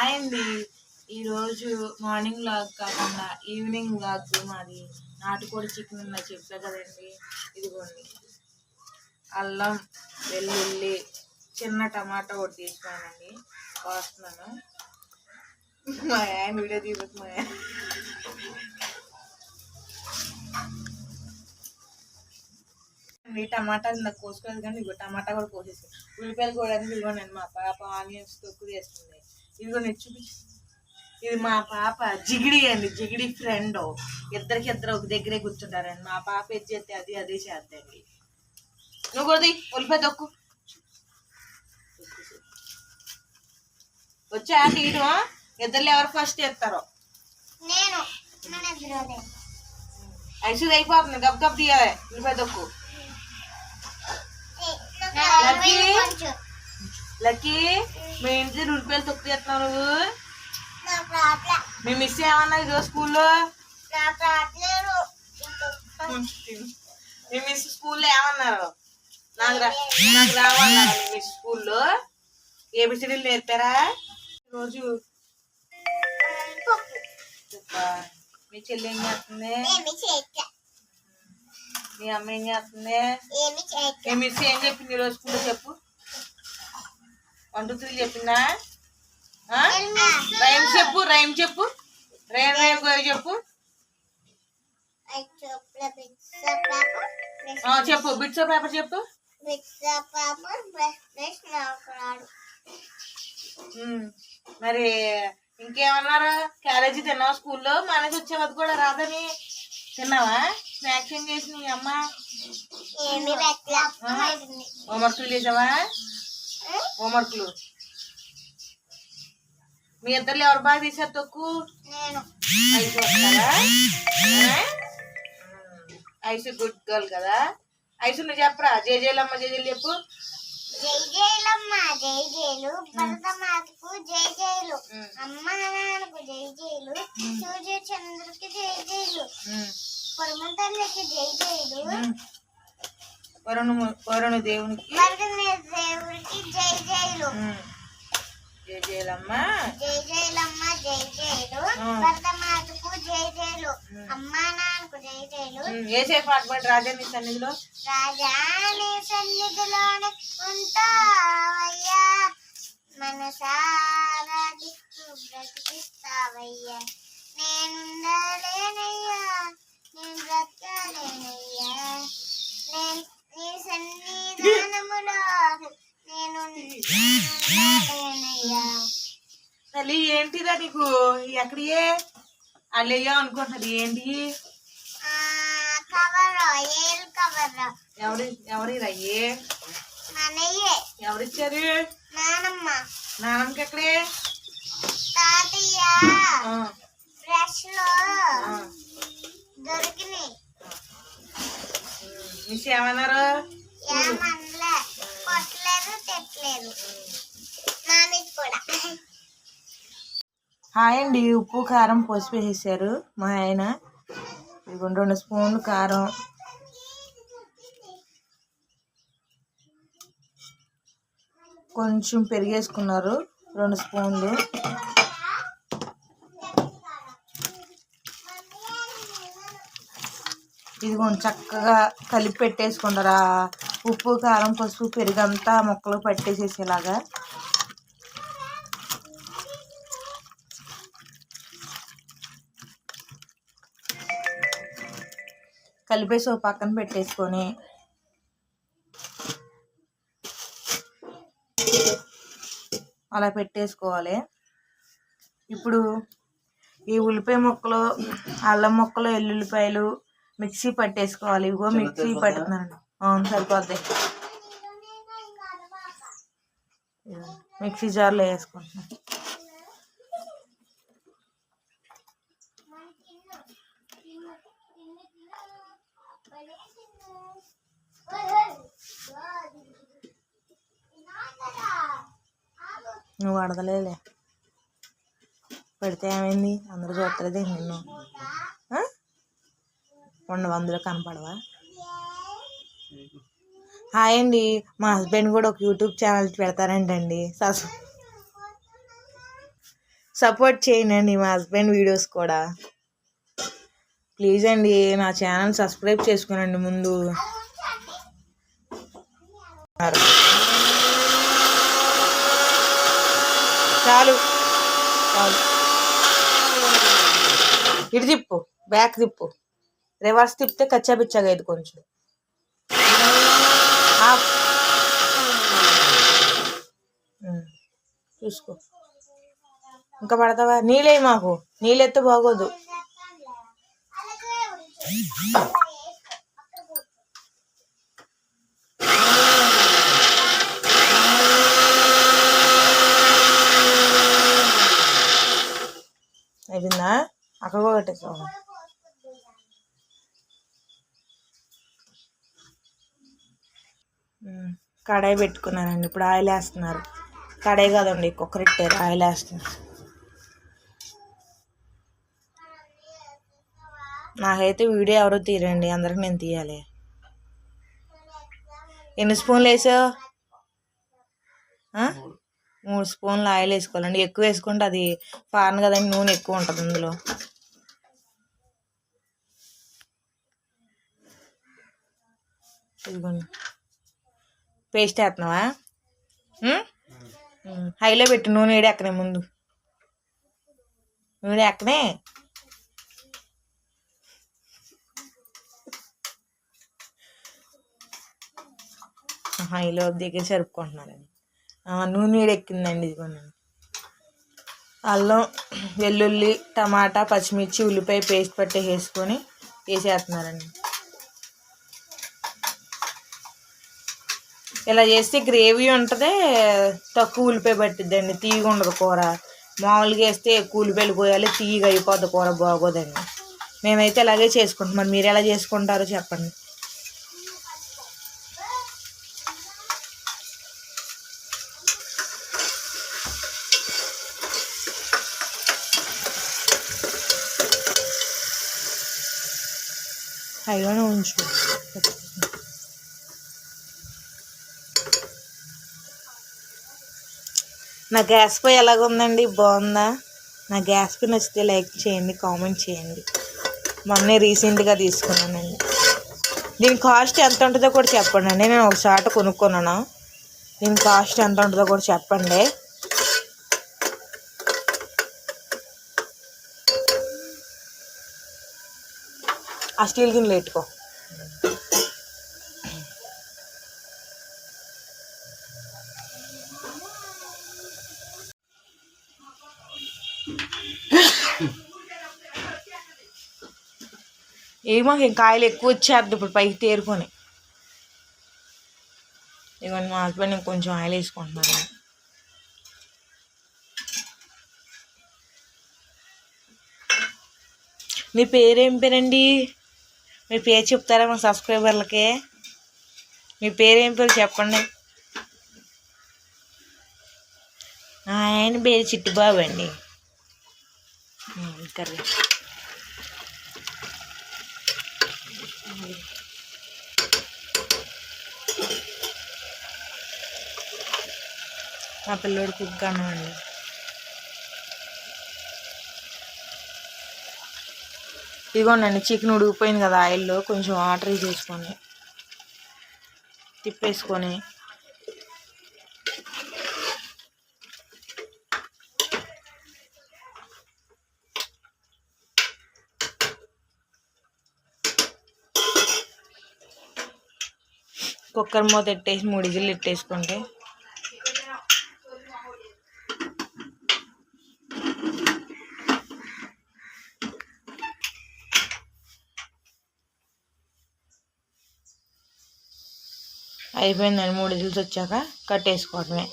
Hi అండి. ఈరోజు morning vlog కాకుండా ఈవినింగ్ వ్లాగ్ మాది. నాటుకోడి చికెన్ ఉందా చెప్పా కదండి. ఇదిగోండి అల్లం వెల్లుల్లి చిన్న టమాటా ఒకటి తీసుకున్నానండి. కోస్తున్నాను. మా ఆయన వీడియో తీయకు. మా ఆయన టమాటాలు నాకు కోసుకోలేదు కానీ ఇదిగో టమాటా కూడా కోసేసి ఉల్లిపాయలు కూడా ఇదిగోండి. మా పాప ఆనియన్స్ తొక్కు చేస్తుంది. ఇదిగో నేను చూపించి ఇది మా పాప జిగిడి అండి. జిగిడి ఫ్రెండ్. ఇద్దరు ఒక దగ్గరే కూర్చుంటారండి. మా పాప ఏది చేస్తే అదే చేద్దండి. నువ్వు కూడా ఉల్లిపాయ తొక్కు వచ్చా తీయడం. ఇద్దరు ఎవరు ఫస్ట్ చేస్తారో ఐసూది అయిపోతుంది. గబ్ గబ్ తీయాలి. ఉల్లిపాయ తొక్కు. లక్కీ మీ ఇంటి ఉల్లిపాయలు తొక్కు చేస్తున్నావు నువ్వు. మీ మిస్ ఏమన్నా ఈరోజు స్కూల్లో? మీ మిస్ స్కూల్లో ఏమన్నారు? నాకు రావన్నారు మీ మిస్ స్కూల్లో. ఏబిసిడీలు నేర్పారా ఈరోజు? మీ చెల్లి ఏం చేస్తుంది? మీ అమ్మ ఏం చేస్తుంది? మీ మిస్ ఏం చెప్పింది ఈరోజు స్కూల్లో చెప్పు. 1 2 3 చెప్పిందా? రైమ్ చెప్పు. రైమ్ చెప్పు. చెప్పు. చెప్పు బిట్స్ ఆఫ్ పేపర్ చెప్పు. మరి ఇంకేమన్నారు? క్యారేజీ తిన్నావా స్కూల్లో? మానేసి వచ్చావు. అది కూడా రాదని తిన్నావా? స్నాక్స్ ఏం చేసి నీ అమ్మ? హోంవర్క్లు చేసావా? హోంవర్క్లు మీ ఇద్దరు ఎవరు బాగా తీసారు తొక్కు? ఐసు వస్తారా? ఐసు గుడ్ గర్ల్ కదా. ఐసు నువ్వు చెప్పరా. జేజేలమ్మ జేజేలు చెప్పు. జై జైలమ్మ జై జైలు, భరతమాతకు జై జైలు, అమ్మ నాన్నకు జై జైలు, సూర్య చంద్రుకి జై జైలు, పరమ తల్లికి జై జైలు, వరుణ దేవునికి జై జైలు. జై జైలమ్మ జై జైలమ్మ జై జైలు, భరతమాతకు జై జైలు, అమ్మ నాన్నకు జై జైలు. ఏ పాట పాడు. రాజాని సన్నిధిలో. రాజాని సన్నిధిలోనే ఉంటావయ్యా, మనసారా దిక్కు బ్రతికిస్తావయ్యా. నేనుండలేనయ్యా, నేను బ్రతకలేనయ్యా, నీ సన్నిధానములో నేనుండలేనయ్యా. తల్లి ఏంటిదా నీకు? ఎక్కడియే అల్లయ్యా అనుకుంటున్నది ఏంటి? ఎవరి రయ్యే? ఎవరిచ్చారు? నానమ్మకి ఎక్కడే? తాతయ్య బ్రష్ లో దొరికినాయి. మిస్ ఏమన్నారు? ఏమనలే, కొట్టలేదు, తెట్టలేదు. నాన్నకి కూడా. హాయ్ అండి. ఉప్పు కారం పోసి వేసేసారు మా ఆయన. ఇదిగోండి 2 స్పూన్లు కారం, కొంచెం పెరిగేసుకున్నారు 2 స్పూన్లు. ఇదిగోండి చక్కగా కలిపి పెట్టేసుకున్నారా. ఉప్పు కారం పసుపు పెరుగంతా ముక్కలు పట్టేసేసేలాగా. కలిపేసి ఒక పక్కన పెట్టేసుకొని అలా పెట్టేసుకోవాలి. ఇప్పుడు ఈ ఉల్లిపాయ ముక్కలు, అల్లం ముక్కలు, ఎల్లుల్లిపాయలు మిక్సీ పట్టేసుకోవాలి. ఇగో మిక్సీ పట్టుతున్నాను. సరిపోద్ది. మిక్సీ జార్లో వేసుకుంటున్నాను. నువ్వు అడగలేలే. పెడితే ఏమైంది? అందరూ చూస్తలేదే నిన్ను. అందులో కనపడవా? హాయ్ అండి. మా హస్బెండ్ కూడా ఒక యూట్యూబ్ ఛానల్ పెడతారంటండి. సపోర్ట్ చేయండి మా హస్బెండ్ వీడియోస్ కూడా. ప్లీజ్ అండి నా ఛానల్ సబ్స్క్రైబ్ చేసుకోనండి ముందు. చాలు చాలు. ఇటు తిప్పు, బ్యాక్ తిప్పు, రివర్స్ తిప్పితే కచ్చాపిచ్చాగా ఇది కొంచెం. చూసుకో. ఇంకా పడతావా? నీళ్ళే మాకు, నీళ్ళెత్తే బాగోదు. అయిపోయిందా? అక్కడ కూడా కట్టేసుకోవాలి. కడాయి పెట్టుకున్నానండి, ఇప్పుడు ఆయిల్ వేస్తున్నారు. కడాయి కాదండి, కుక్కర్ ఇట్టారు, ఆయిల్ వేస్తున్నారు. నాకైతే వీడియో ఎవరో తీరండి, అందరికి నేను తీయాలి. ఎన్ని స్పూన్లు వేసావు? 3 స్పూన్లు ఆయిల్ వేసుకోవాలండి. ఎక్కువ వేసుకుంటే అది పాన్ కదండి, నూనె ఎక్కువ ఉంటుంది అందులో. ఇదిగోండి, పేస్ట్ వేస్తున్నావా? హైలో పెట్టు, నూనె వేడి ఎక్కనే ముందు, నూనె ఎక్కనే. హైలో దగ్గర సరుపుకుంటున్నారండి. నూనె వేడి ఎక్కిందండి. ఇదిగోండి, అల్లం వెల్లుల్లి టమాటా పచ్చిమిర్చి ఉల్లిపాయ పేస్ట్ పట్టి వేసుకొని వేసేస్తున్నారండి. ఇలా చేస్తే గ్రేవీ ఉంటుంది, తక్కువ ఉల్లిపాయ పట్టిద్దండి, తీగ ఉండదు కూర. మామూలుగా వేస్తే ఎక్కువ ఉల్లిపాయలు పోయాలి, తీగ అయిపోద్ది కూర, బాగోదండి. మేమైతే ఇలాగే చేసుకుంటాం. మరి మీరు ఎలా చేసుకుంటారో చెప్పండి. హైలోనే ఉంచు. నా గ్యాస్ పొయ్యి ఎలాగుందండి, బాగుందా? నా గ్యాస్ పొయ్యి నచ్చితే లైక్ చేయండి, కామెంట్ చేయండి. మొన్నే రీసెంట్గా తీసుకున్నానండి. దీని కాస్ట్ ఎంత ఉంటుందో కూడా చెప్పండి అండి. నేను ఒక చోట కొనుక్కున్నాను. దీని కాస్ట్ ఎంత ఉంటుందో కూడా చెప్పండి. ఆ స్టీల్ గిన్నెలు పెట్టుకో. ఏమో కాయలు ఎక్కువ వచ్చేద్ది ఇప్పుడు పైకి తేరుకొని. ఇవన్నీ మా హస్బెండ్ ఇంకొంచెం ఆయిల్ వేసుకుంటున్నారు. మీ పేరేం పేరండి? మీ పేరు చెప్తారా మా సబ్స్క్రైబర్లకి? మీ పేరేం పేరు చెప్పండి. ఆయన పేరు చిట్టుబాబు అండి. కర్రీ మా పిల్లోడు కుక్ అన్నామండి. ఇదిగోండి, చికెన్ ఉడికిపోయింది కదా ఆయిల్లో, కొంచెం వాటర్ వేసేసుకోండి, తిప్పేసుకొని కుక్కర్ మూత పెట్టేసి 3 విజిల్లు పెట్టేసుకుంటే అయిపోయిందండి. 3 విజిల్స్ వచ్చాక కట్టేసుకోవడమే.